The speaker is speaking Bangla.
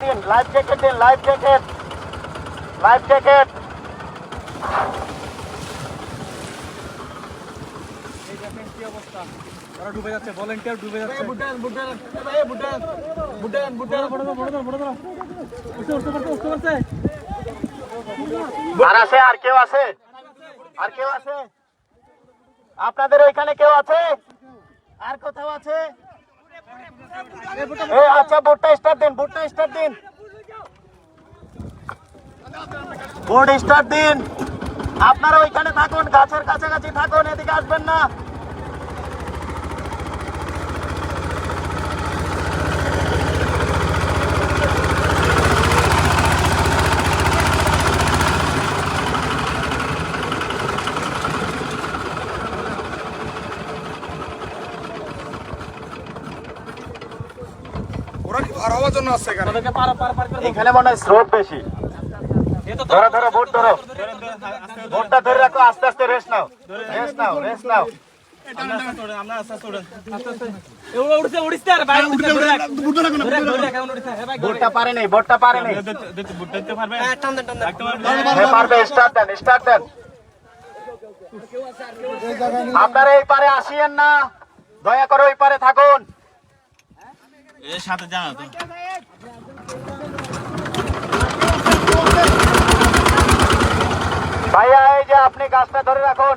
লাইফ জ্যাকেট দিন, লাইফ জ্যাকেট, লাইফ জ্যাকেট। এই দেখেন কি অবস্থা, ওরা ডুবে যাচ্ছে, ভলান্টিয়ার ডুবে যাচ্ছে। বুটান বুটান বুটান বুটান বুটান বড় বড় বড় বড় উঠতে। আর আছে, আর কেউ আছে, আর কেউ আছে আপনাদের ওইখানে? কেউ আছে আর কোথাও আছে? আচ্ছা, বোটটা স্টার্ট দিন, বোটটা স্টার্ট দিন, বোট স্টার্ট দিন। আপনারা ওইখানে থাকুন, গাছের কাছাকাছি থাকুন, এদিকে আসবেন না। ওরা কি পার হওয়ার জন্য আসছে এখানে? ওদেরকে পার পার পার করে এখানে মনে হয় স্রোত বেশি। ধরো ধরো, বোট ধরো, বোটটা ধরে রাখো, আস্তে আস্তে রেস্ট নাও, রেস্ট নাও, রেস্ট নাও। আমরা আস্তে আস্তে উড়েন, আস্তে আস্তে। এগুলো উড়ছে উড়ছে আর ভাই উড়ছে ধরে রাখ, ধরে রাখ, কেমন উড়ছে? ভাই বোটটা পারে নাই, বোটটা পারে নাই। বুটতে পারবে? টান দেন টান দেন। পারবে, স্টার্ট দেন, স্টার্ট দেন। আপনারা এই পারে আসিয়েন না, দয়া করে ওই পারে থাকুন। এর সাথে জানা তো ভাইয়া, এই যে আপনি গাছটা ধরে রাখুন।